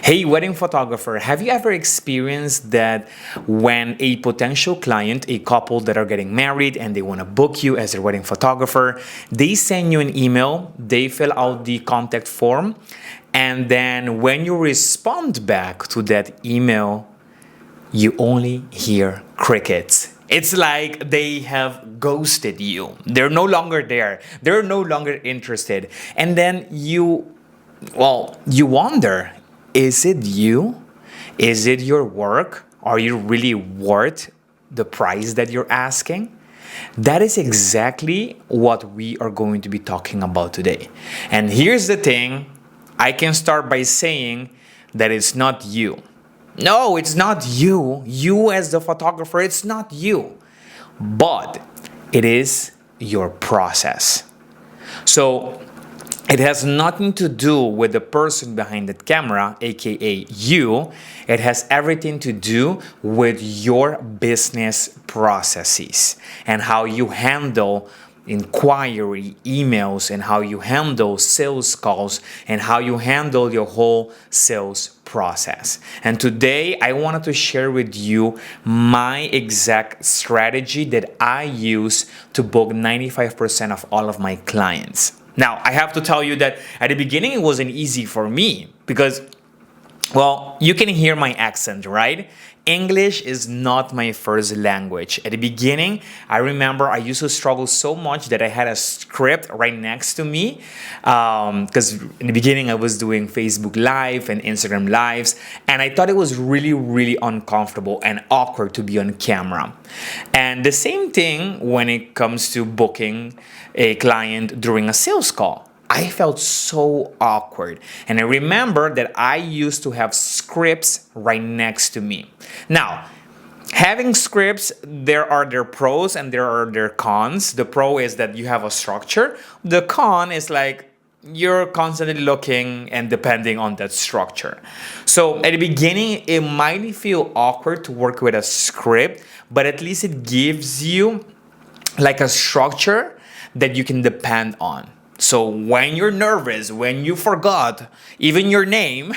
Hey, wedding photographer, have you ever experienced that when a potential client, a couple that are getting married and they want to book you as their wedding photographer, they send you an email, they fill out the contact form, and then when you respond back to that email, you only hear crickets. It's like they have ghosted you. They're no longer there. They're no longer interested. And then you wonder, is it you? Is it your work? Are you really worth the price that you're asking? That is exactly what we are going to be talking about today. And here's the thing, I can start by saying that it's not you. No, it's not you. You as the photographer, it's not you. But it is your process. So it has nothing to do with the person behind the camera, aka you. It has everything to do with your business processes and how you handle inquiry emails and how you handle sales calls and how you handle your whole sales process. And today I wanted to share with you my exact strategy that I use to book 95% of all of my clients. Now, I have to tell you that at the beginning it wasn't easy for me because, well, you can hear my accent, right? English is not my first language. At the beginning, I remember I used to struggle so much that I had a script right next to me because in the beginning I was doing Facebook Live and Instagram Lives, and I thought it was really, really uncomfortable and awkward to be on camera. And the same thing when it comes to booking a client during a sales call. I felt so awkward. And I remember that I used to have scripts right next to me. Now, having scripts, there are their pros and there are their cons. The pro is that you have a structure. The con is like you're constantly looking and depending on that structure. So at the beginning, it might feel awkward to work with a script, but at least it gives you like a structure that you can depend on. So when you're nervous, when you forgot even your name,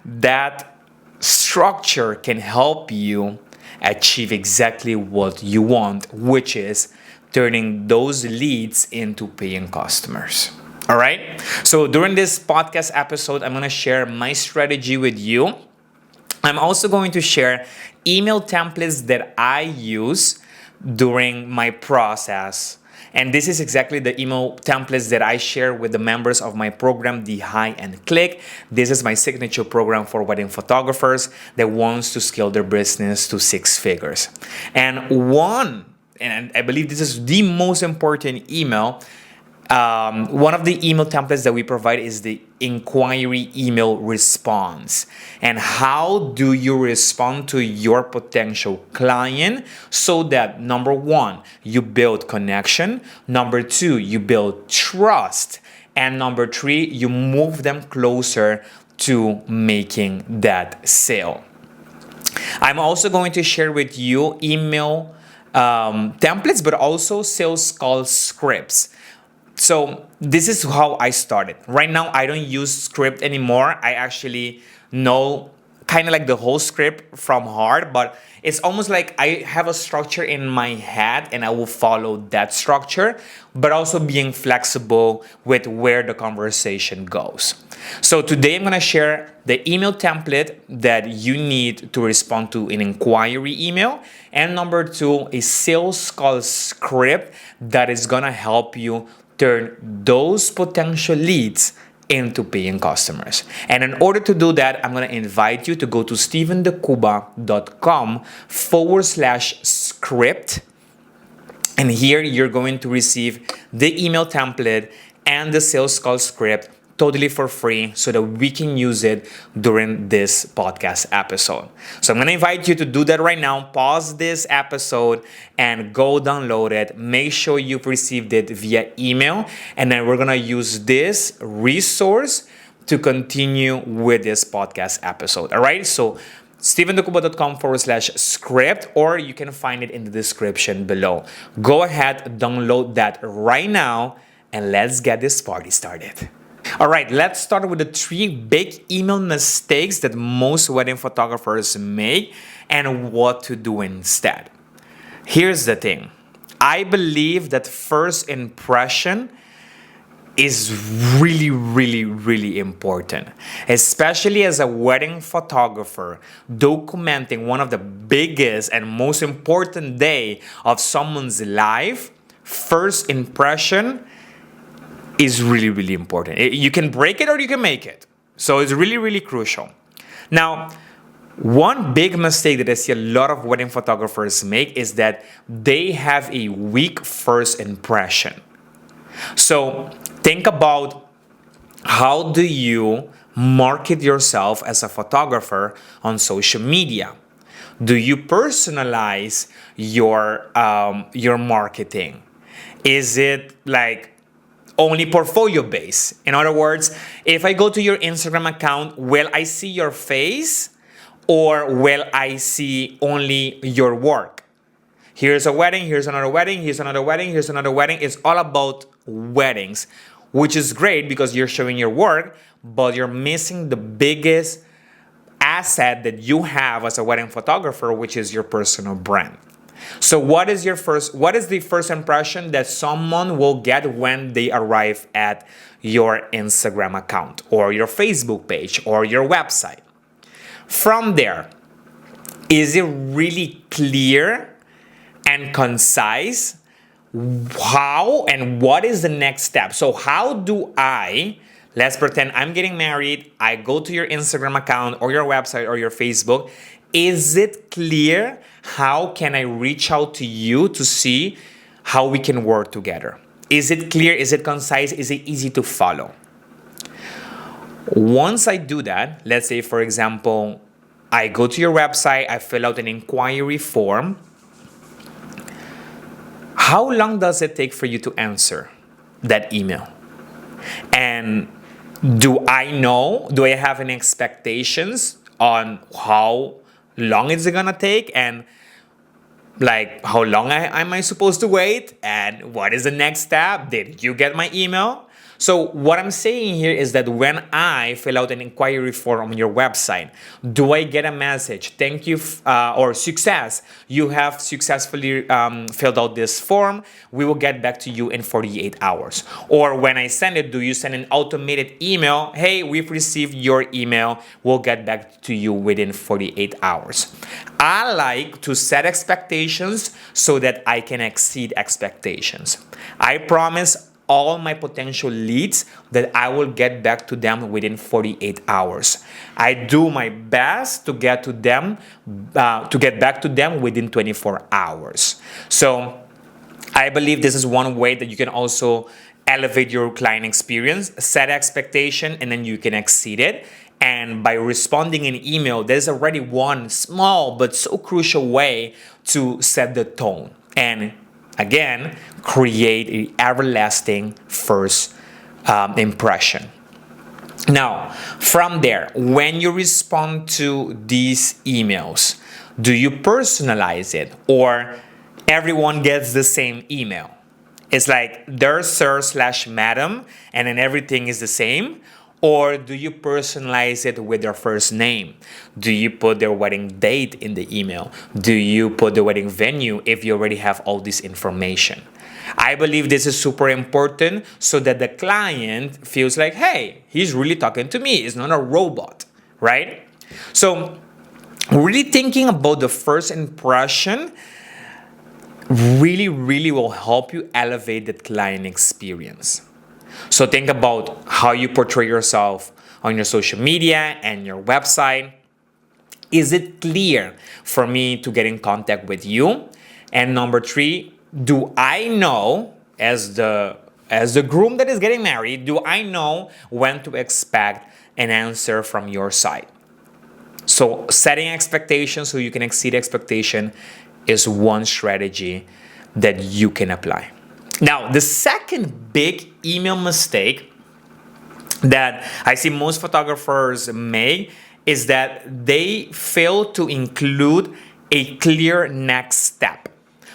that structure can help you achieve exactly what you want, which is turning those leads into paying customers. All right? So during this podcast episode, I'm going to share my strategy with you. I'm also going to share email templates that I use during my process. And this is exactly the email templates that I share with the members of my program, the High and Click. This is my signature program for wedding photographers that wants to scale their business to 6 figures. And I believe this is the most important email. One of the email templates that we provide is the inquiry email response. And how do you respond to your potential client so that number 1, you build connection, number 2, you build trust, and number 3, you move them closer to making that sale. I'm also going to share with you email templates, but also sales call scripts. So this is how I started. Right now, I don't use script anymore. I actually know kind of like the whole script from heart, but it's almost like I have a structure in my head and I will follow that structure, but also being flexible with where the conversation goes. So today I'm going to share the email template that you need to respond to an inquiry email, and number 2, a sales call script that is going to help you turn those potential leads into paying customers. And in order to do that, I'm going to invite you to go to stevendecuba.com/script. And here you're going to receive the email template and the sales call script totally for free so that we can use it during this podcast episode. So I'm going to invite you to do that right now. Pause this episode and go download it. Make sure you've received it via email. And then we're going to use this resource to continue with this podcast episode. All right. So stevendecuba.com/script, or you can find it in the description below. Go ahead, download that right now, and let's get this party started. All right, let's start with the 3 big email mistakes that most wedding photographers make and what to do instead. Here's the thing. I believe that first impression is really, really, really important, especially as a wedding photographer documenting one of the biggest and most important day of someone's life. First impression is really, really important. You can break it or you can make it. So it's really, really crucial. Now, one big mistake that I see a lot of wedding photographers make is that they have a weak first impression. So think about, how do you market yourself as a photographer on social media? Do you personalize your marketing? Is it like only portfolio based? In other words, if I go to your Instagram account, will I see your face or will I see only your work? Here's a wedding, here's another wedding, here's another wedding, here's another wedding. It's all about weddings, which is great because you're showing your work, but you're missing the biggest asset that you have as a wedding photographer, which is your personal brand. So what is the first impression that someone will get when they arrive at your Instagram account or your Facebook page or your website? From there, is it really clear and concise how and what is the next step? So how do let's pretend I'm getting married, I go to your Instagram account or your website or your Facebook. Is it clear? How can I reach out to you to see how we can work together? Is it clear? Is it concise? Is it easy to follow? Once I do that, let's say, for example, I go to your website, I fill out an inquiry form. How long does it take for you to answer that email? And do I have any expectations on how long is it gonna take, and like how long am I supposed to wait, and what is the next step? Did you get my email? So what I'm saying here is that when I fill out an inquiry form on your website, do I get a message, thank you, or success, you have successfully filled out this form, we will get back to you in 48 hours. Or when I send it, do you send an automated email, hey, we've received your email, we'll get back to you within 48 hours. I like to set expectations so that I can exceed expectations. I promise all my potential leads that I will get back to them within 48 hours. I do my best to get back to them within 24 hours. So I believe this is one way that you can also elevate your client experience, set expectation, and then you can exceed it. And by responding in email, there's already one small but so crucial way to set the tone. And again, create an everlasting first impression. Now, from there, when you respond to these emails, do you personalize it or everyone gets the same email? It's like their sir/madam and then everything is the same? Or do you personalize it with their first name? Do you put their wedding date in the email? Do you put the wedding venue if you already have all this information? I believe this is super important so that the client feels like, hey, he's really talking to me. It's not a robot, right? So really thinking about the first impression really, really will help you elevate the client experience. So think about how you portray yourself on your social media and your website. Is it clear for me to get in contact with you? And number 3, do I know, as the groom that is getting married, do I know when to expect an answer from your side? So setting expectations so you can exceed expectation is one strategy that you can apply. Now, the second big email mistake that I see most photographers make is that they fail to include a clear next step.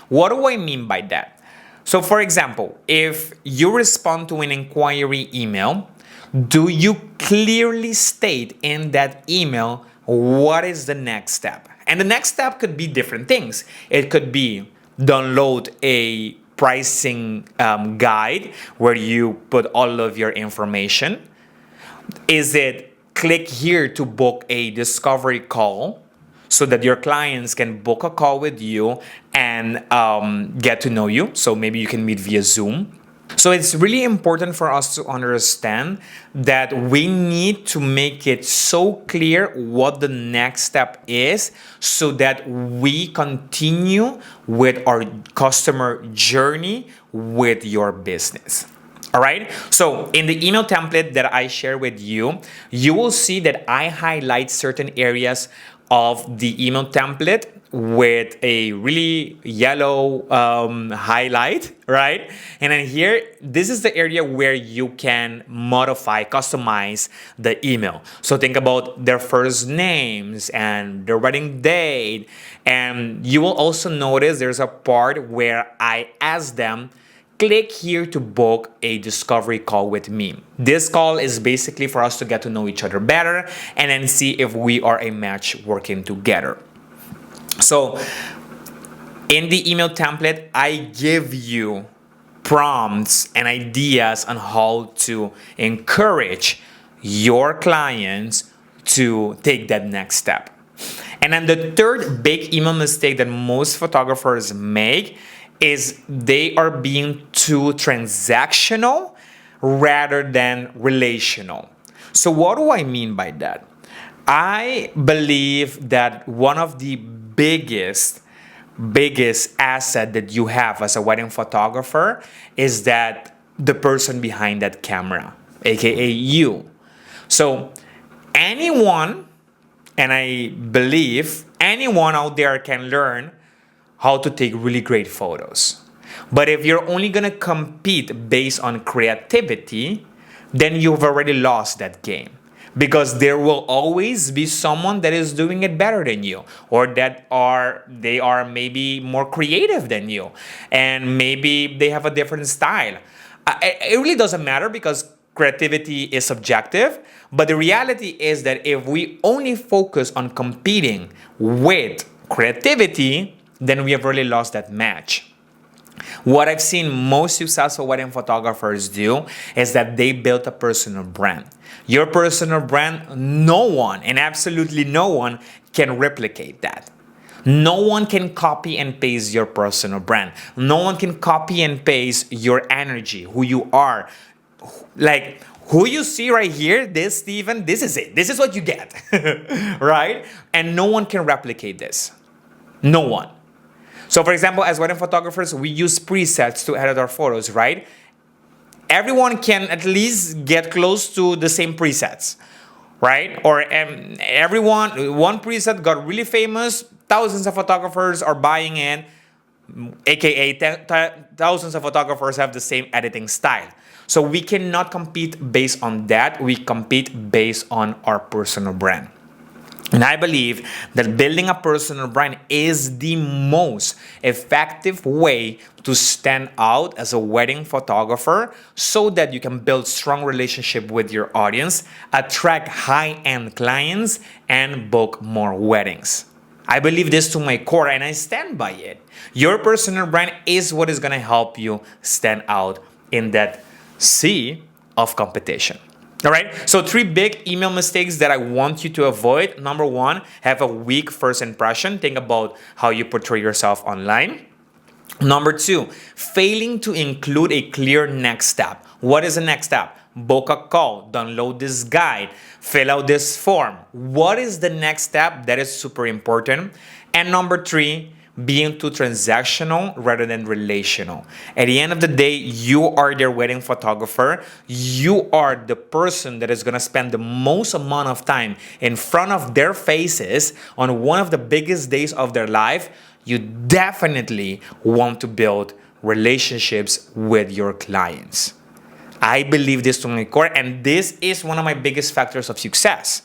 What do I mean by that? So, for example, if you respond to an inquiry email, Do you clearly state in that email what is the next step? And the next step could be different things. It could be download a pricing guide where you put all of your information. Is it click here to book a discovery call so that your clients can book a call with you and get to know you? So maybe you can meet via Zoom. So it's really important for us to understand that we need to make it so clear what the next step is so that we continue with our customer journey with your business. All right. So in the email template that I share with you, you will see that I highlight certain areas of the email template with a really yellow highlight, right? And then here, this is the area where you can modify, customize the email. So think about their first names and their wedding date. And you will also notice there's a part where I ask them, click here to book a discovery call with me. This call is basically for us to get to know each other better and then see if we are a match working together. So in the email template, I give you prompts and ideas on how to encourage your clients to take that next step. And then the third big email mistake that most photographers make is they are being too transactional rather than relational. So what do I mean by that? I believe that one of the biggest asset that you have as a wedding photographer is that the person behind that camera, aka you. So anyone, and I believe anyone out there can learn how to take really great photos. But if you're only gonna compete based on creativity, then you've already lost that game. Because there will always be someone that is doing it better than you, or they are maybe more creative than you, and maybe they have a different style. It really doesn't matter because creativity is subjective, but the reality is that if we only focus on competing with creativity, then we have really lost that match. What I've seen most successful wedding photographers do is that they built a personal brand. Your personal brand, no one, and absolutely no one, can replicate that. No one can copy and paste your personal brand. No one can copy and paste your energy, who you are. Like, who you see right here, this Steven, this is it. This is what you get, right? And no one can replicate this. No one. So for example, as wedding photographers, we use presets to edit our photos, right? Everyone can at least get close to the same presets, right? Or one preset got really famous, thousands of photographers are buying it, aka thousands of photographers have the same editing style. So we cannot compete based on that. We compete based on our personal brand. And I believe that building a personal brand is the most effective way to stand out as a wedding photographer so that you can build strong relationship with your audience, attract high-end clients, and book more weddings. I believe this to my core and I stand by it. Your personal brand is what is going to help you stand out in that sea of competition. All right, so 3 big email mistakes that I want you to avoid. Number 1, have a weak first impression. Think about how you portray yourself online. Number 2, failing to include a clear next step. What is the next step? Book a call, download this guide, fill out this form. What is the next step? That is super important. And number 3, being too transactional rather than relational. At the end of the day, you are their wedding photographer. You are the person that is going to spend the most amount of time in front of their faces on one of the biggest days of their life. You definitely want to build relationships with your clients. I believe this to my core, and this is one of my biggest factors of success.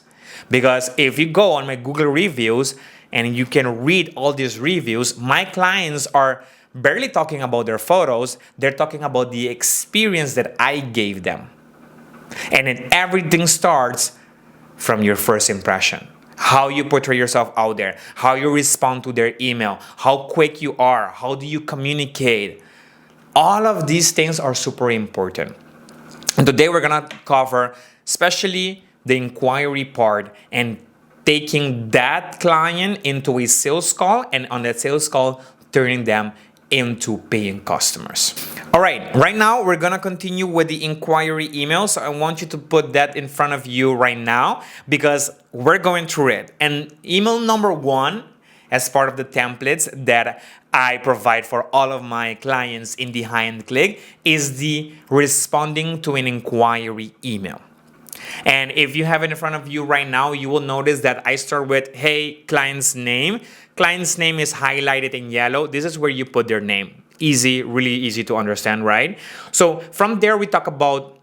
Because if you go on my Google reviews, and you can read all these reviews, my clients are barely talking about their photos. They're talking about the experience that I gave them. And then everything starts from your first impression. How you portray yourself out there, how you respond to their email, how quick you are, how do you communicate. All of these things are super important. And today we're gonna cover especially the inquiry part and taking that client into a sales call, and on that sales call, turning them into paying customers. All right now we're gonna continue with the inquiry email. So I want you to put that in front of you right now because we're going through it. And email number 1, as part of the templates that I provide for all of my clients in the High-End Click, is the responding to an inquiry email. And if you have it in front of you right now, you will notice that I start with, hey, client's name. Client's name is highlighted in yellow. This is where you put their name. Easy, really easy to understand, right? So from there, we talk about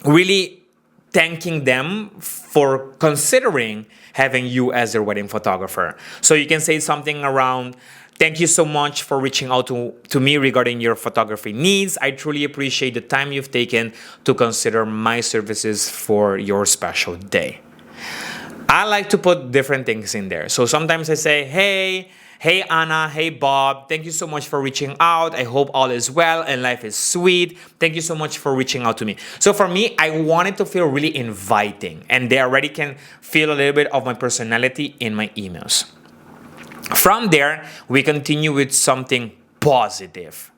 really thanking them for considering having you as their wedding photographer. So you can say something around, thank you so much for reaching out to me regarding your photography needs. I truly appreciate the time you've taken to consider my services for your special day. I like to put different things in there. So sometimes I say, hey Anna, hey Bob, thank you so much for reaching out. I hope all is well and life is sweet. Thank you so much for reaching out to me. So for me, I want it to feel really inviting, and they already can feel a little bit of my personality in my emails. From there, we continue with something positive.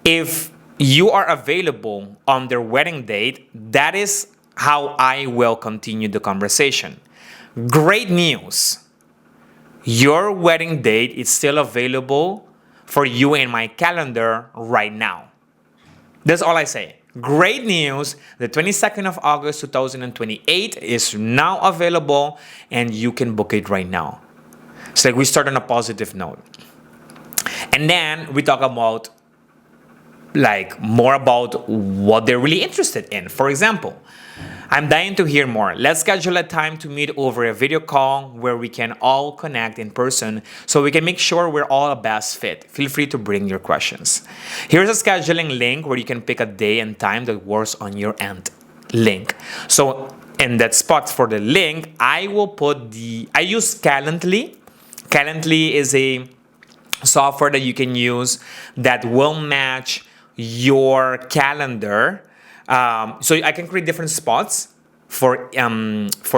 If you are available on their wedding date, that is how I will continue the conversation. Great news. Your wedding date is still available for you in my calendar right now. That's all I say. Great news. The 22nd of August 2028 is now available and you can book it right now. It's like we start on a positive note. And then we talk about more about what they're really interested in. For example, I'm dying to hear more. Let's schedule a time to meet over a video call where we can all connect in person so we can make sure we're all a best fit. Feel free to bring your questions. Here's a scheduling link where you can pick a day and time that works on your end. Link. So in that spot for the link, I will put I use Calendly. Calendly is a software that you can use that will match your calendar. So I can create different spots for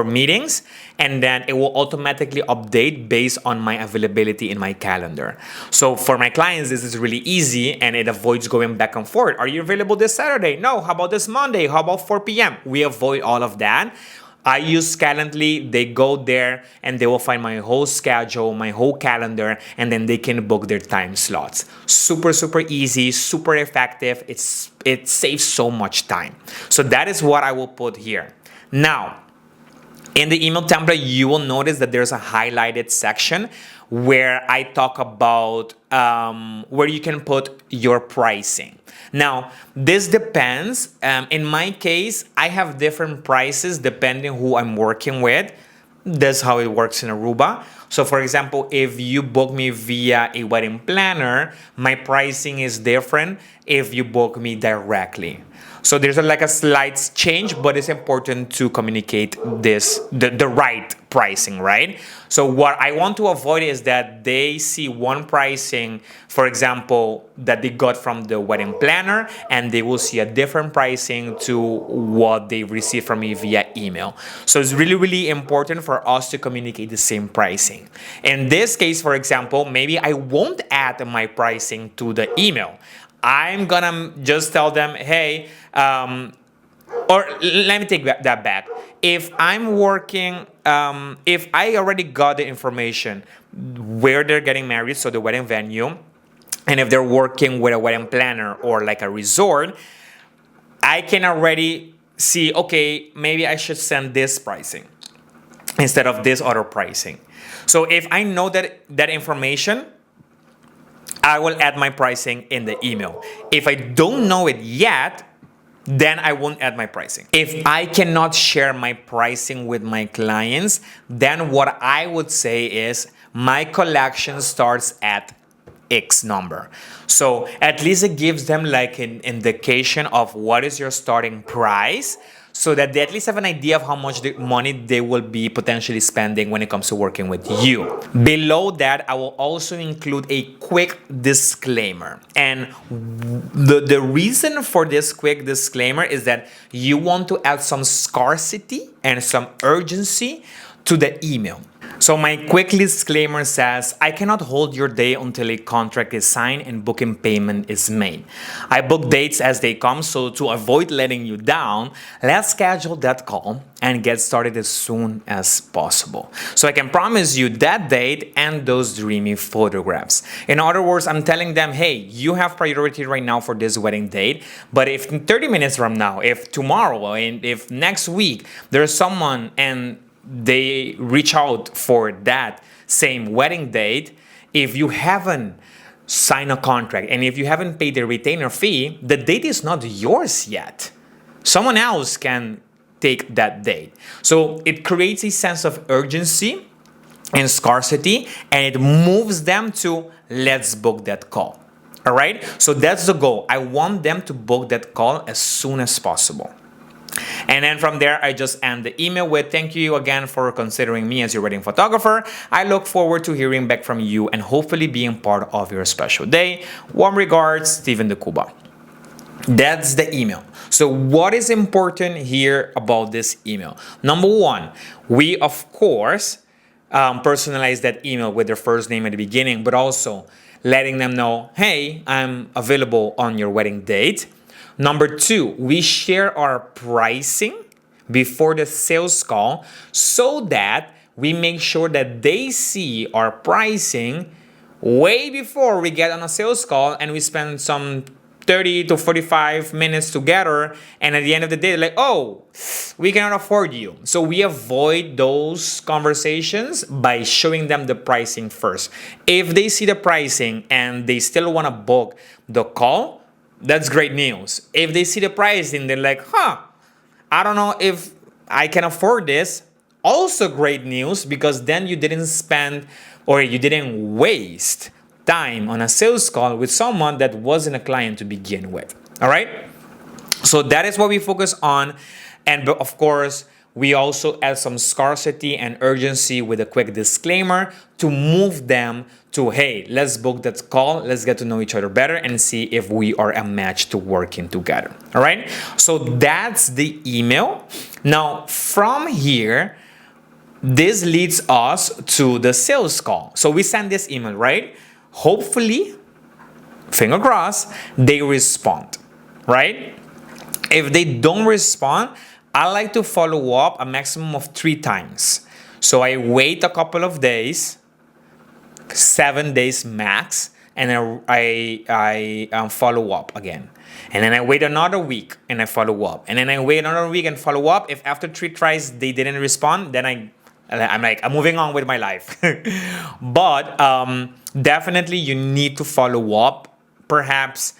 meetings, and then it will automatically update based on my availability in my calendar. So for my clients, this is really easy and it avoids going back and forth. Are you available this Saturday? No. How about this Monday? How about 4 p.m.? We avoid all of that. I use Calendly. They go there and they will find my whole schedule, my whole calendar, and then they can book their time slots. Super, super easy, super effective. It saves so much time. So that is what I will put here. Now, in the email template, you will notice that there's a highlighted section where I talk about where you can put your pricing. Now, this depends. In my case, I have different prices depending who I'm working with. That's how it works in Aruba. So for example, if you book me via a wedding planner, my pricing is different if you book me directly. So there's a slight change, but it's important to communicate the right pricing, right? So what I want to avoid is that they see one pricing, for example, that they got from the wedding planner, and they will see a different pricing to what they received from me via email. So it's really, really important for us to communicate the same pricing. In this case, for example, maybe I won't add my pricing to the email. I'm gonna just tell them, hey, or let me take that back. If I'm working, if I already got the information where they're getting married, so the wedding venue, and if they're working with a wedding planner or like a resort, I can already see, okay, maybe I should send this pricing instead of this other pricing. So if I know that information, I will add my pricing in the email. If I don't know it yet, then I won't add my pricing. If I cannot share my pricing with my clients, then what I would say is my collection starts at X number. So at least it gives them like an indication of what is your starting price, so that they at least have an idea of how much money they will be potentially spending when it comes to working with you. Below that, I will also include a quick disclaimer. And the reason for this quick disclaimer is that you want to add some scarcity and some urgency to the email. So my quick disclaimer says, I cannot hold your day until a contract is signed and booking payment is made. I book dates as they come, so to avoid letting you down, let's schedule that call and get started as soon as possible. So I can promise you that date and those dreamy photographs. In other words, I'm telling them, hey, you have priority right now for this wedding date, but if 30 minutes from now, if tomorrow, and if next week, there's someone and they reach out for that same wedding date, if you haven't signed a contract and if you haven't paid the retainer fee, the date is not yours yet. Someone else can take that date. So it creates a sense of urgency and scarcity, and it moves them to let's book that call. All right? So that's the goal. I want them to book that call as soon as possible. And then from there, I just end the email with thank you again for considering me as your wedding photographer. I look forward to hearing back from you and hopefully being part of your special day. Warm regards, Steven de Cuba. That's the email. So what is important here about this email? Number one, we of course personalize that email with their first name at the beginning, but also letting them know, hey, I'm available on your wedding date. Number two, we share our pricing before the sales call so that we make sure that they see our pricing way before we get on a sales call and we spend some 30 to 45 minutes together, and at the end of the day, they're like, oh, we cannot afford you. So we avoid those conversations by showing them the pricing first. If they see the pricing and they still want to book the call, that's great news. If they see the pricing, they're like, I don't know if I can afford this. Also great news, because then you didn't spend or you didn't waste time on a sales call with someone that wasn't a client to begin with. All right? So that is what we focus on. And of course, we also add some scarcity and urgency with a quick disclaimer to move them to, hey, let's book that call, let's get to know each other better and see if we are a match to working together. All right? So that's the email. Now, from here, this leads us to the sales call. So we send this email, right? Hopefully, finger crossed, they respond, right? If they don't respond, I like to follow up a maximum of 3 times. So I wait a couple of days, 7 days max, and I follow up again. And then I wait another week and I follow up. And then I wait another week and follow up. If after 3 tries they didn't respond, then I'm like, I'm moving on with my life. But definitely you need to follow up. Perhaps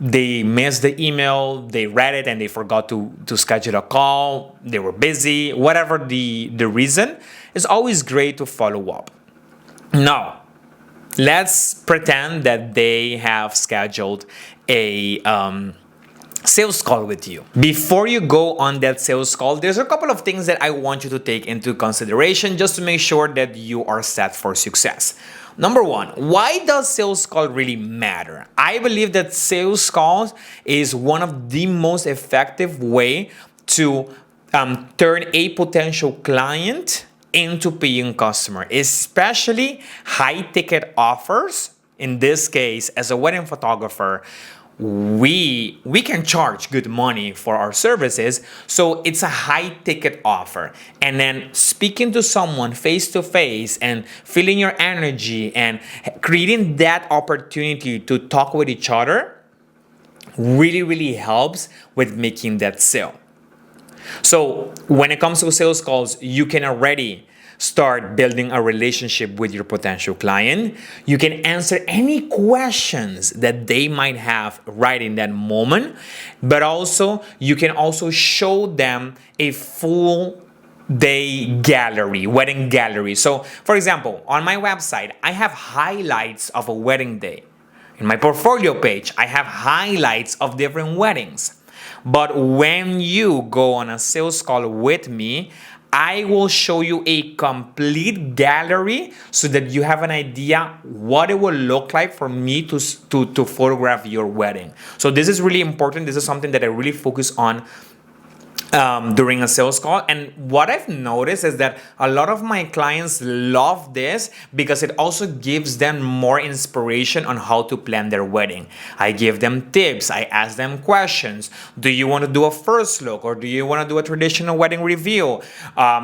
they missed the email, they read it and they forgot to schedule a call, they were busy, whatever the reason, it's always great to follow up. Now, let's pretend that they have scheduled a sales call with you. Before you go on that sales call, there's a couple of things that I want you to take into consideration just to make sure that you are set for success. Number one, why does sales call really matter? I believe that sales calls is one of the most effective way to turn a potential client into paying customer, especially high ticket offers. In this case, as a wedding photographer, we can charge good money for our services, so it's a high ticket offer. And then speaking to someone face to face and feeling your energy and creating that opportunity to talk with each other really helps with making that sale. So when it comes to sales calls, you can already start building a relationship with your potential client. You can answer any questions that they might have right in that moment, but also you can also show them a full day gallery, wedding gallery. So for example, on my website, I have highlights of a wedding day. In my portfolio page, I have highlights of different weddings. But when you go on a sales call with me, I will show you a complete gallery so that you have an idea what it will look like for me to photograph your wedding. So this is really important. This is something that I really focus on during a sales call. And what I've noticed is that a lot of my clients love this because it also gives them more inspiration on how to plan their wedding. I give them tips. I ask them questions. Do you want to do a first look, or do you want to do a traditional wedding reveal?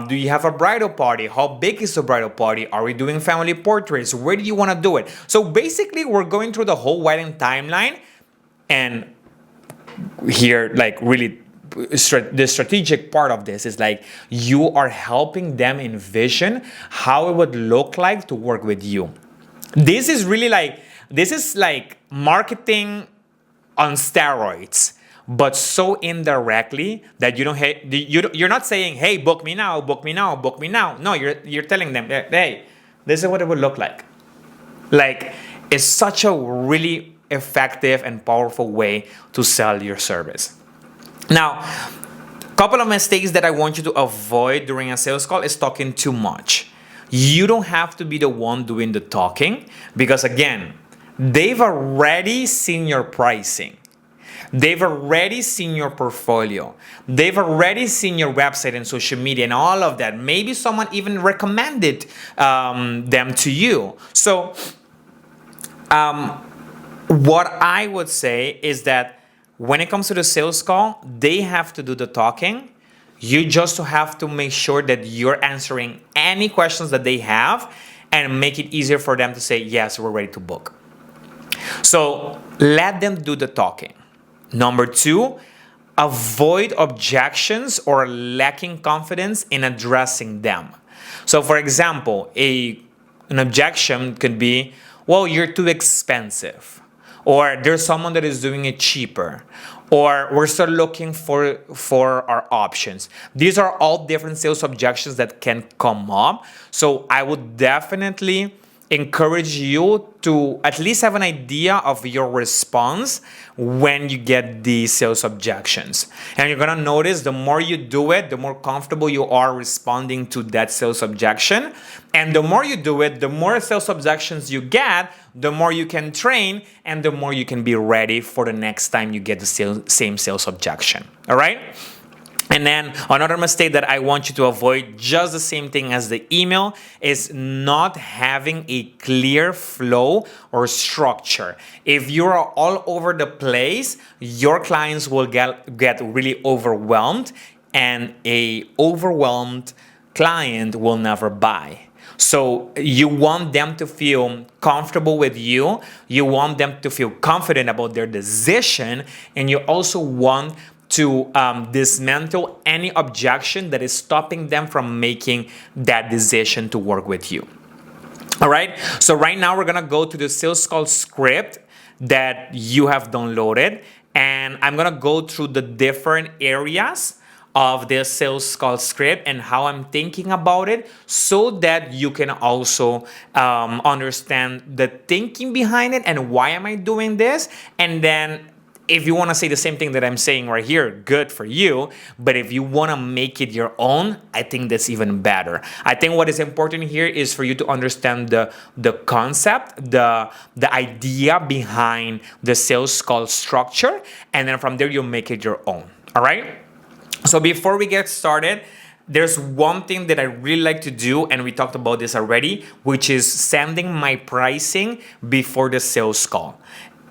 Do you have a bridal party? How big is the bridal party? Are we doing family portraits? Where do you want to do it? So basically, we're going through the whole wedding timeline, and here, like, really the strategic part of this is like you are helping them envision how it would look like to work with you. This is like marketing on steroids, but so indirectly that you're not saying, hey, book me now, book me now, book me now. No, you're telling them, hey, this is what it would look like. Like, it's such a really effective and powerful way to sell your service. Now, a couple of mistakes that I want you to avoid during a sales call is talking too much. You don't have to be the one doing the talking because, again, they've already seen your pricing. They've already seen your portfolio. They've already seen your website and social media and all of that. Maybe someone even recommended them to you. So, what I would say is that when it comes to the sales call, they have to do the talking. You just have to make sure that you're answering any questions that they have and make it easier for them to say, yes, we're ready to book. So let them do the talking. Number 2, avoid objections or lacking confidence in addressing them. So for example, an objection could be, well, you're too expensive. Or there's someone that is doing it cheaper. Or we're still looking for our options. These are all different sales objections that can come up. So I would definitely encourage you to at least have an idea of your response when you get these sales objections. And you're gonna notice the more you do it, the more comfortable you are responding to that sales objection. And the more you do it, the more sales objections you get, the more you can train, and the more you can be ready for the next time you get the same sales objection. All right? And then another mistake that I want you to avoid, just the same thing as the email, is not having a clear flow or structure. If you're all over the place, your clients will get really overwhelmed, and a overwhelmed client will never buy. So you want them to feel comfortable with you. You want them to feel confident about their decision, and you also want to dismantle any objection that is stopping them from making that decision to work with you. All right. So right now we're going to go to the sales call script that you have downloaded, and I'm going to go through the different areas of this sales call script and how I'm thinking about it, so that you can also understand the thinking behind it and why am I doing this. And then if you want to say the same thing that I'm saying right here, good for you. But if you want to make it your own, I think that's even better. I think what is important here is for you to understand the concept, the idea behind the sales call structure, and then from there you'll make it your own. All right? So before we get started, there's one thing that I really like to do, and we talked about this already, which is sending my pricing before the sales call.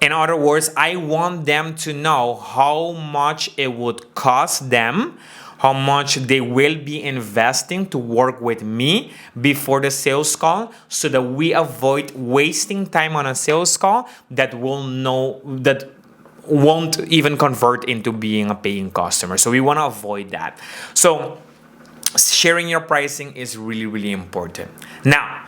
In other words, I want them to know how much it would cost them, how much they will be investing to work with me before the sales call, so that we avoid wasting time on a sales call that won't even convert into being a paying customer. So we want to avoid that. So sharing your pricing is really, really important. Now,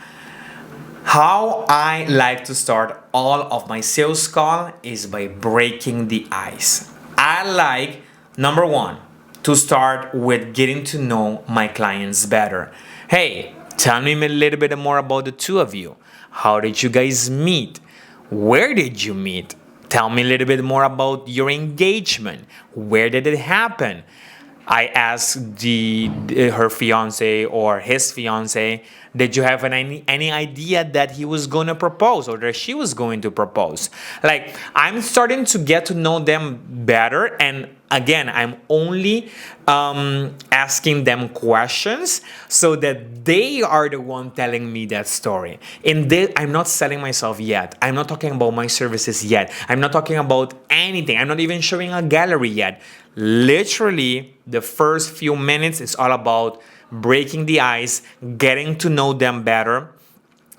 how I like to start all of my sales call is by breaking the ice. I like, number 1, to start with getting to know my clients better. Hey, tell me a little bit more about the two of you. How did you guys meet? Where did you meet? Tell me a little bit more about your engagement. Where did it happen? I asked her fiance or his fiance, did you have any idea that he was going to propose or that she was going to propose? Like, I'm starting to get to know them better, and again, I'm only asking them questions so that they are the one telling me that story. I'm not selling myself yet. I'm not talking about my services yet. I'm not talking about anything. I'm not even showing a gallery yet. Literally, the first few minutes is all about breaking the ice, getting to know them better,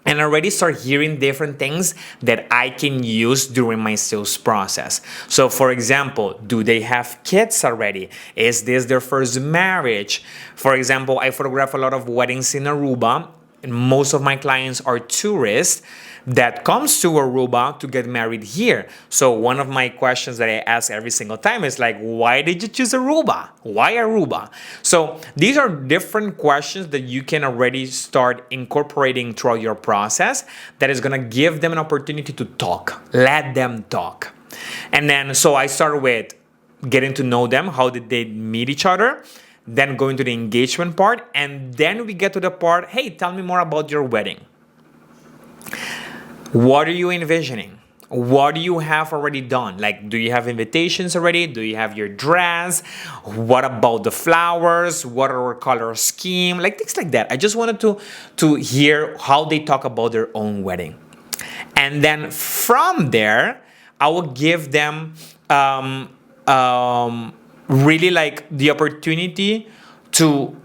and already start hearing different things that I can use during my sales process. So for example, do they have kids already? Is this their first marriage? For example, I photograph a lot of weddings in Aruba, and most of my clients are tourists that comes to Aruba to get married here. So one of my questions that I ask every single time is like, why did you choose Aruba? Why Aruba? So these are different questions that you can already start incorporating throughout your process that is going to give them an opportunity to talk. Let them talk. And then, so I start with getting to know them. How did they meet each other? Then going to the engagement part. And then we get to the part, hey, tell me more about your wedding. What are you envisioning? What do you have already done? Like, do you have invitations already? Do you have your dress? What about the flowers? What are our color scheme? Like things like that. I just wanted to hear how they talk about their own wedding. And then from there, I will give them really like the opportunity to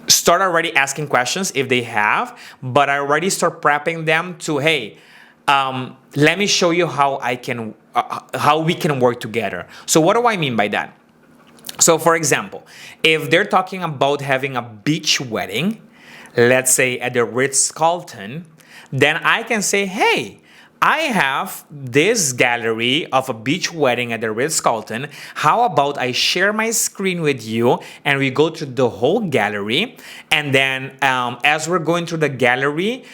start already asking questions if they have, but I already start prepping them to, hey, let me show you how how we can work together. So what do I mean by that? So for example, if they're talking about having a beach wedding, let's say at the Ritz-Carlton, then I can say, hey, I have this gallery of a beach wedding at the Ritz-Carlton. How about I share my screen with you and we go through the whole gallery, and then as we're going through the gallery,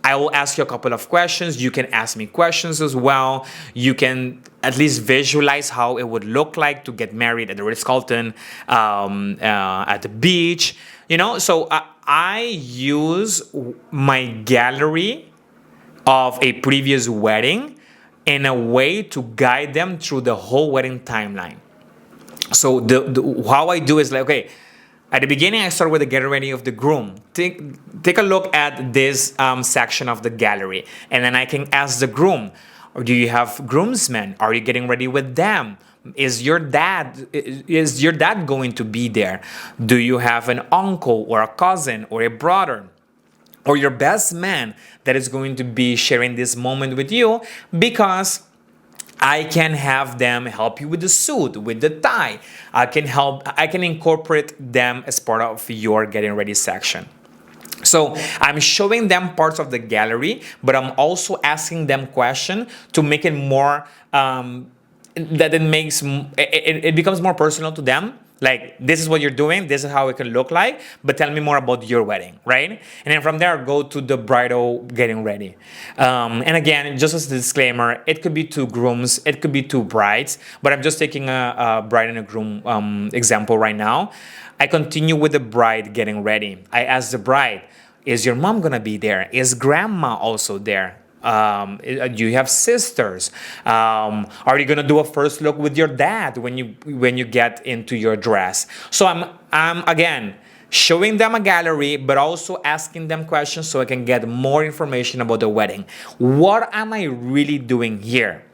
I will ask you a couple of questions. You can ask me questions as well. You can at least visualize how it would look like to get married at the Ritz-Carlton, at the beach. You know, so I use my gallery of a previous wedding in a way to guide them through the whole wedding timeline. So how I do is like, okay, at the beginning, I start with the getting ready of the groom. Take a look at this section of the gallery, and then I can ask the groom, or do you have groomsmen? Are you getting ready with them? Is your dad going to be there? Do you have an uncle or a cousin or a brother or your best man that is going to be sharing this moment with you? Because I can have them help you with the suit, with the tie. I can incorporate them as part of your getting ready section. So I'm showing them parts of the gallery, but I'm also asking them questions to make it more, that it becomes more personal to them. Like, this is what you're doing, this is how it can look like, but tell me more about your wedding, right? And then from there, I'll go to the bridal getting ready. And again, just as a disclaimer, it could be two grooms, it could be two brides, but I'm just taking a bride and a groom example right now. I continue with the bride getting ready. I ask the bride, is your mom gonna be there? Is grandma also there? Do you have sisters? Are you gonna do a first look with your dad when you get into your dress? So I'm again showing them a gallery, but also asking them questions so I can get more information about the wedding. What am I really doing here?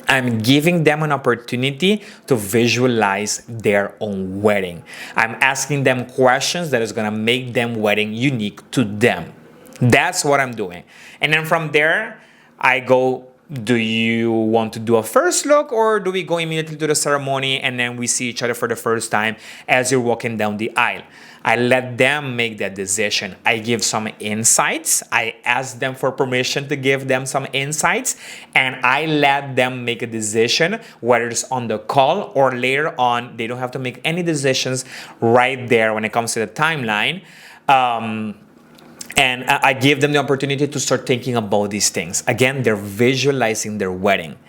I'm giving them an opportunity to visualize their own wedding. I'm asking them questions that is gonna make them wedding unique to them. That's what I'm doing. And then from there, I go, do you want to do a first look, or do we go immediately to the ceremony and then we see each other for the first time as you're walking down the aisle? I let them make that decision. I give some insights. I ask them for permission to give them some insights, and I let them make a decision, whether it's on the call or later on. They don't have to make any decisions right there when it comes to the timeline. And I give them the opportunity to start thinking about these things. Again, they're visualizing their wedding.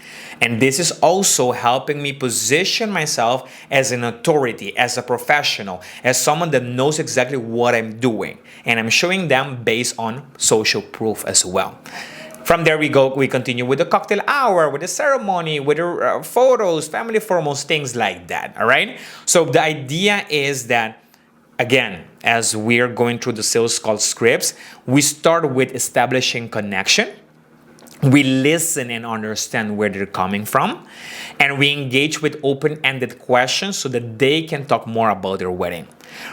And this is also helping me position myself as an authority, as a professional, as someone that knows exactly what I'm doing. And I'm showing them based on social proof as well. From there we continue with the cocktail hour, with the ceremony, with the photos, family formals, things like that. All right. So the idea is that, again, as we're going through the sales call scripts, we start with establishing connection. We listen and understand where they're coming from, and we engage with open-ended questions so that they can talk more about their wedding.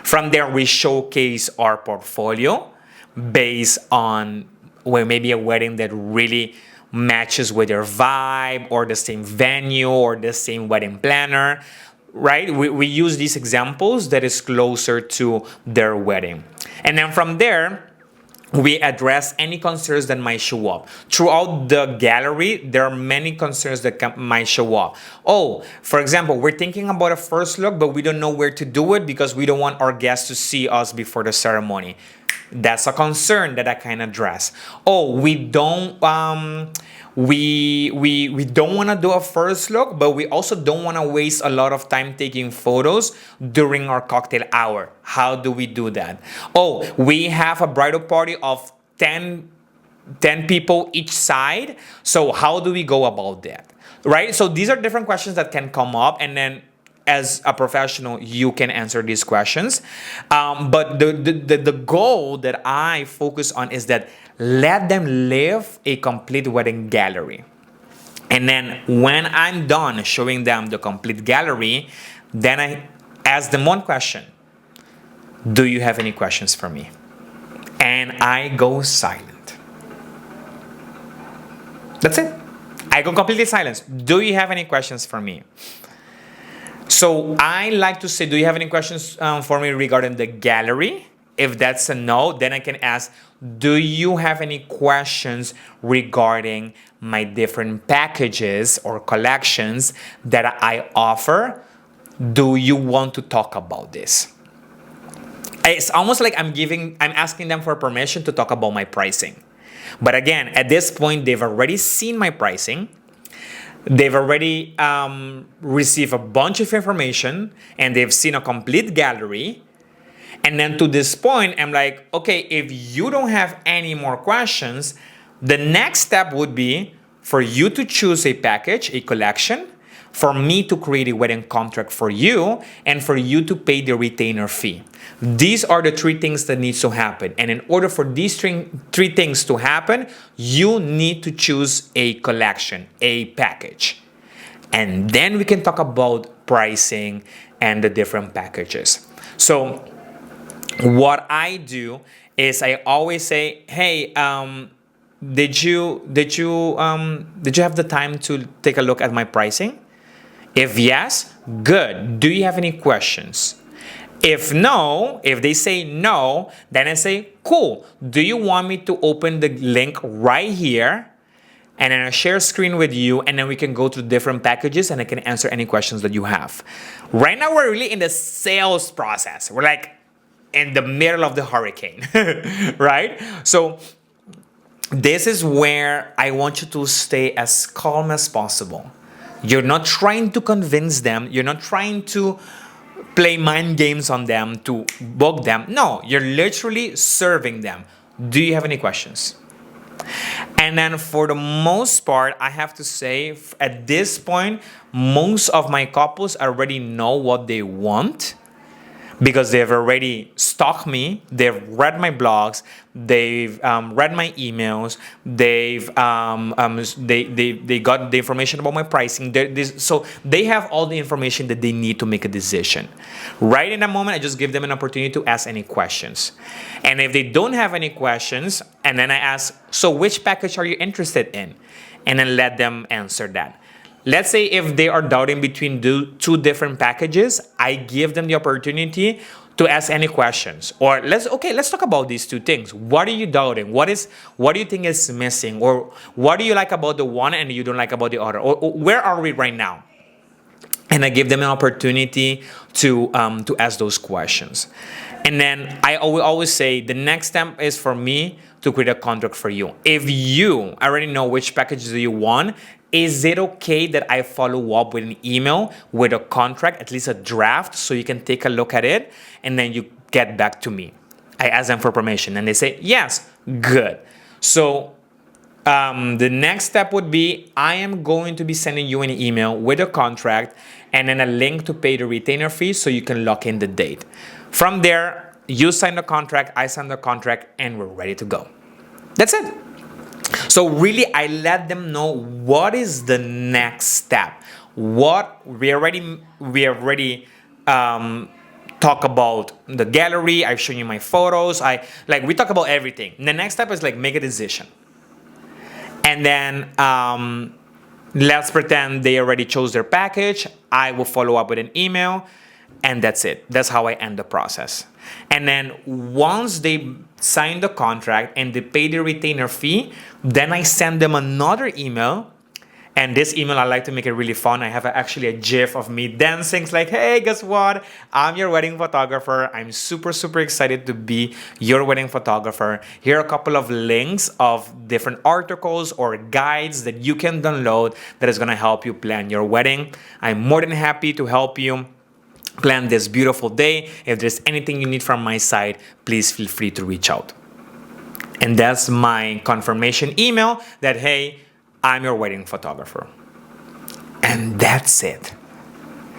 From there, we showcase our portfolio based on, well, maybe a wedding that really matches with their vibe, or the same venue, or the same wedding planner, right? We use these examples that is closer to their wedding. And then from there, we address any concerns that might show up. Throughout the gallery, there are many concerns that might show up. Oh, for example, we're thinking about a first look, but we don't know where to do it because we don't want our guests to see us before the ceremony. That's a concern that I can address. Oh, we don't we don't want to do a first look, but we also don't want to waste a lot of time taking photos during our cocktail hour. How do we do that? Oh, we have a bridal party of 10 people each side. So how do we go about that? Right? So these are different questions that can come up, and then as a professional, you can answer these questions. But the goal that I focus on is that let them live a complete wedding gallery. And then when I'm done showing them the complete gallery, then I ask them one question. Do you have any questions for me? And I go silent. That's it. I go completely silent. Do you have any questions for me? So I like to say, do you have any questions for me regarding the gallery? If that's a no, then I can ask, do you have any questions regarding my different packages or collections that I offer? Do you want to talk about this? It's almost like I'm asking them for permission to talk about my pricing. But again, at this point, they've already seen my pricing. They've already received a bunch of information, and they've seen a complete gallery. And then to this point, I'm like, okay, if you don't have any more questions, the next step would be for you to choose a package, a collection, for me to create a wedding contract for you, and for you to pay the retainer fee. These are the three things that needs to happen. And in order for these three things to happen, you need to choose a collection, a package. And then we can talk about pricing and the different packages. So what I do is I always say, hey, did you have the time to take a look at my pricing? If yes, good. Do you have any questions? If no, if they say no, then I say, cool. Do you want me to open the link right here? And then I share screen with you, and then we can go to different packages, and I can answer any questions that you have. Right now, we're really in the sales process. We're like in the middle of the hurricane, right? So this is where I want you to stay as calm as possible. You're not trying to convince them. You're not trying to play mind games on them to book them. No, you're literally serving them. Do you have any questions? And then for the most part, I have to say, at this point, most of my couples already know what they want, because they've already stalked me, they've read my blogs, they've read my emails, they got the information about my pricing. So they have all the information that they need to make a decision. Right in that moment, I just give them an opportunity to ask any questions. And if they don't have any questions, and then I ask, so which package are you interested in? And then let them answer that. Let's say if they are doubting between two different packages, I give them the opportunity to ask any questions. Or let's talk about these two things. What are you doubting? What do you think is missing? Or what do you like about the one and you don't like about the other? Or where are we right now? And I give them an opportunity to ask those questions. And then I will always say the next step is for me to create a contract for you. If you already know which package do you want, is it okay that I follow up with an email with a contract, at least a draft, so you can take a look at it and then you get back to me? I ask them for permission and they say, yes, good. So the next step would be I am going to be sending you an email with a contract and then a link to pay the retainer fee so you can lock in the date. From there, you sign the contract, I sign the contract, and we're ready to go. That's it. So really, I let them know what is the next step. What we already talk about the gallery. I've shown you my photos. We talk about everything. The next step is make a decision. And then let's pretend they already chose their package. I will follow up with an email, and that's it. That's how I end the process. And then once they sign the contract and they pay the retainer fee, then I send them another email. And this email, I like to make it really fun. I have actually a GIF of me dancing. It's like, hey, guess what? I'm your wedding photographer. I'm super, super excited to be your wedding photographer. Here are a couple of links of different articles or guides that you can download that is going to help you plan your wedding. I'm more than happy to help you plan this beautiful day. If there's anything you need from my side, please feel free to reach out. And that's my confirmation email that, hey, I'm your wedding photographer. And that's it.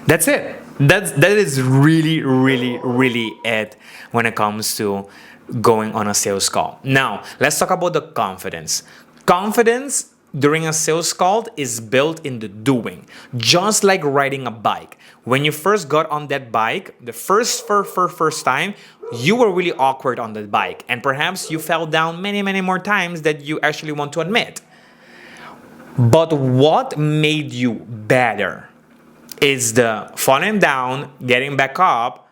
That's it. That is really, really, really it when it comes to going on a sales call. Now, let's talk about the confidence. Confidence during a sales call is built in the doing, just like riding a bike. When you first got on that bike, the first time, you were really awkward on the bike, and perhaps you fell down many, many more times that you actually want to admit. But what made you better is the falling down, getting back up,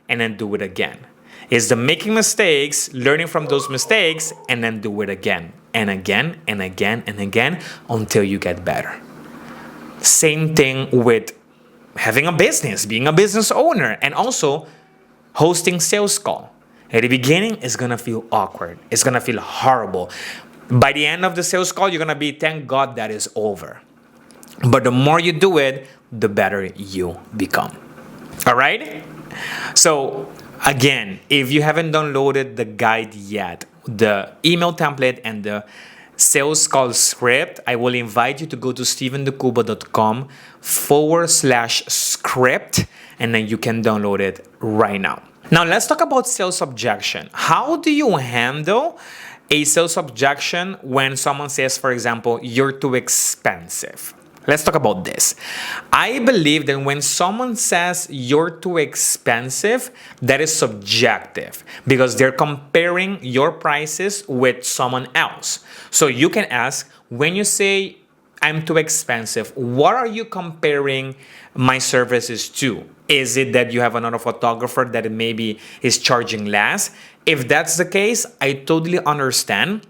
and then do it again. Is the making mistakes, learning from those mistakes, and then do it again, and again, and again, and again, until you get better. Same thing with having a business, being a business owner, and also hosting sales call. At the beginning, it's gonna feel awkward. It's gonna feel horrible. By the end of the sales call, you're gonna be, thank God that is over. But the more you do it, the better you become. All right? So again, if you haven't downloaded the guide yet, the email template and the sales call script, I will invite you to go to stevendecuba.com/script, and then you can download it right now. Now let's talk about sales objection. How do you handle a sales objection when someone says, for example, you're too expensive? Let's talk about this. I believe that when someone says you're too expensive, that is subjective because they're comparing your prices with someone else. So you can ask, when you say I'm too expensive, what are you comparing my services to? Is it that you have another photographer that maybe is charging less? If that's the case, I totally understand.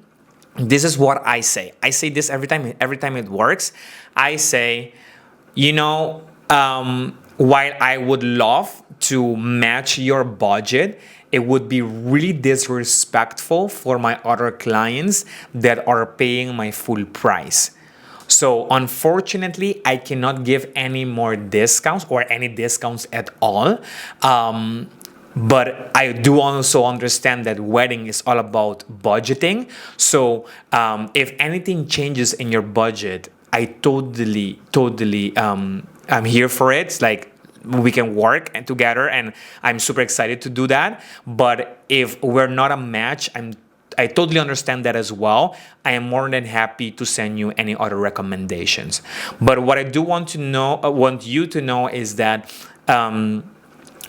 This is what I say. I say this every time it works. I say, while I would love to match your budget, it would be really disrespectful for my other clients that are paying my full price. So unfortunately, I cannot give any more discounts or any discounts at all. But I do also understand that wedding is all about budgeting. So if anything changes in your budget, I totally, I'm here for it. It's like we can work together, and I'm super excited to do that. But if we're not a match, I totally understand that as well. I am more than happy to send you any other recommendations. But what I do want you to know is that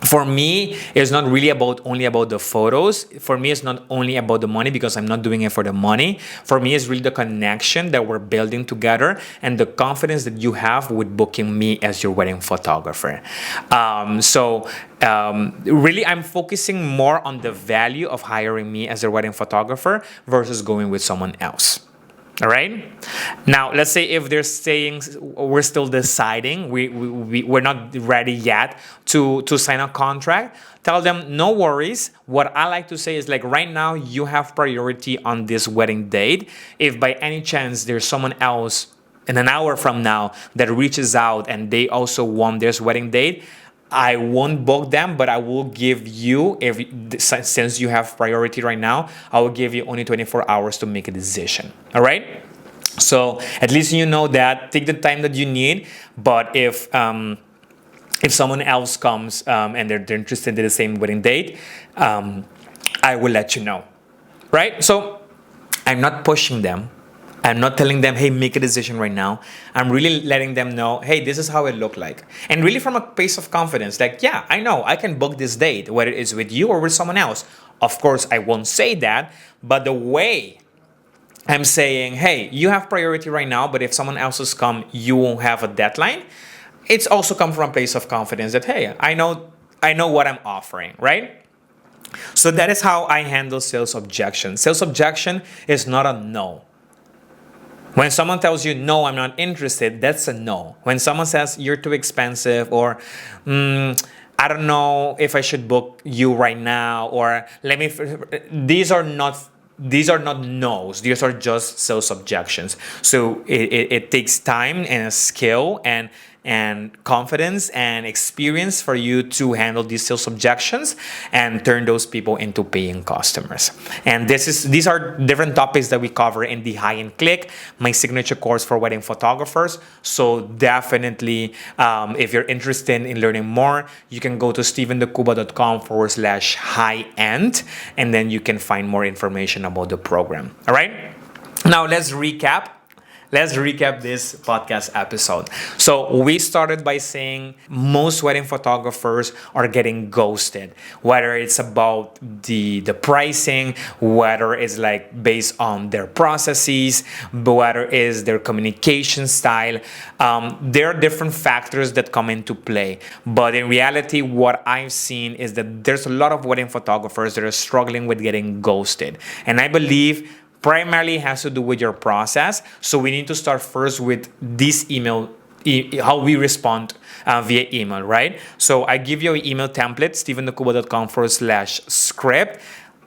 for me, it's not really only about the photos. For me, it's not only about the money because I'm not doing it for the money. For me, it's really the connection that we're building together and the confidence that you have with booking me as your wedding photographer. Really, I'm focusing more on the value of hiring me as your wedding photographer versus going with someone else. All right. Now, let's say if they're saying we're still deciding, we're not ready yet to sign a contract, tell them no worries. What I like to say is like right now you have priority on this wedding date. If by any chance there's someone else in an hour from now that reaches out and they also want this wedding date, I won't book them, but I will give you, since you have priority right now, I will give you only 24 hours to make a decision. All right? So at least you know that. Take the time that you need. But if someone else comes and they're interested in the same wedding date, I will let you know. Right? So I'm not pushing them. I'm not telling them, hey, make a decision right now. I'm really letting them know, hey, this is how it looked like. And really from a place of confidence, like, yeah, I know I can book this date, whether it's with you or with someone else. Of course, I won't say that, but the way I'm saying, hey, you have priority right now, but if someone else has come, you won't have a deadline. It's also come from a place of confidence that, hey, I know what I'm offering, right? So that is how I handle sales objection. Sales objection is not a no. When someone tells you, no, I'm not interested, that's a no. When someone says, you're too expensive, or I don't know if I should book you right now, or these are not no's. These are just sales objections. So it takes time and a skill and confidence and experience for you to handle these sales objections and turn those people into paying customers. And these are different topics that we cover in the High and Click, my signature course for wedding photographers. So definitely, if you're interested in learning more, you can go to stevendecuba.com/high-end, and then you can find more information about the program. All right. Now let's recap. Let's recap this podcast episode. So we started by saying most wedding photographers are getting ghosted, whether it's about the pricing, whether it's like based on their processes, whether it's their communication style. There are different factors that come into play. But in reality, what I've seen is that there's a lot of wedding photographers that are struggling with getting ghosted. And I believe primarily has to do with your process. So we need to start first with this email, how we respond via email, right? So I give you an email template, stevendecuba.com/script.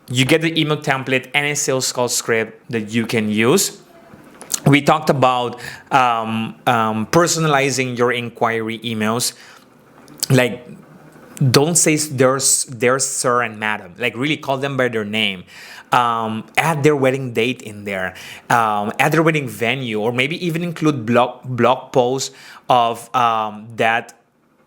You get the email template and a sales call script that you can use. We talked about personalizing your inquiry emails. Like, don't say there's sir and madam. Like, really call them by their name. Add their wedding date in there. Add their wedding venue, or maybe even include blog posts of that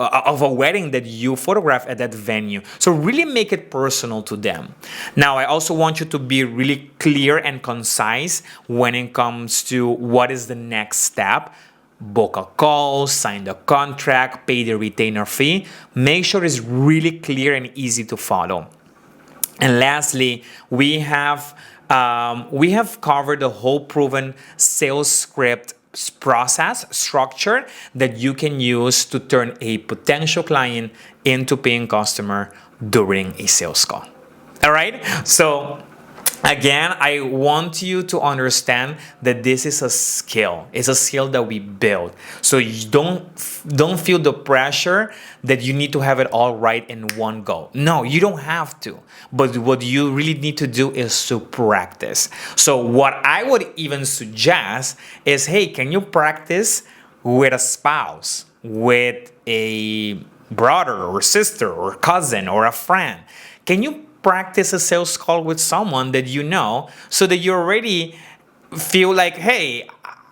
of a wedding that you photograph at that venue. So really make it personal to them. Now, I also want you to be really clear and concise when it comes to what is the next step. Book a call, sign the contract, pay the retainer fee. Make sure it's really clear and easy to follow. And lastly, we have covered the whole proven sales script process structure that you can use to turn a potential client into paying customer during a sales call. All right? So again, I want you to understand that this is a skill. It's a skill that we build. So you don't feel the pressure that you need to have it all right in one go. No, you don't have to. But what you really need to do is to practice. So what I would even suggest is, hey, can you practice with a spouse, with a brother or sister or cousin or a friend? Can you practice a sales call with someone that you know, so that you already feel like, hey,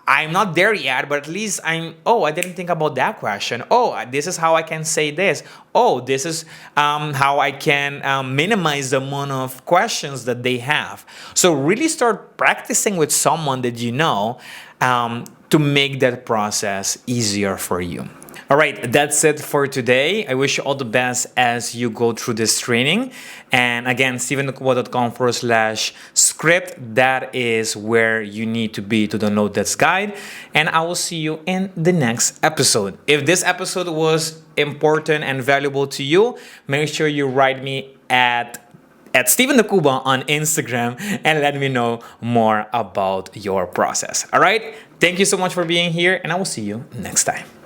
I'm not there yet, but at least I didn't think about that question. Oh, this is how I can say this. Oh, this is how I can minimize the amount of questions that they have. So really start practicing with someone that you know to make that process easier for you. All right, that's it for today. I wish you all the best as you go through this training. And again, stevendecuba.com/script. That is where you need to be to download this guide. And I will see you in the next episode. If this episode was important and valuable to you, make sure you write me at at Steven the Cuba on Instagram and let me know more about your process. All right? Thank you so much for being here, and I will see you next time.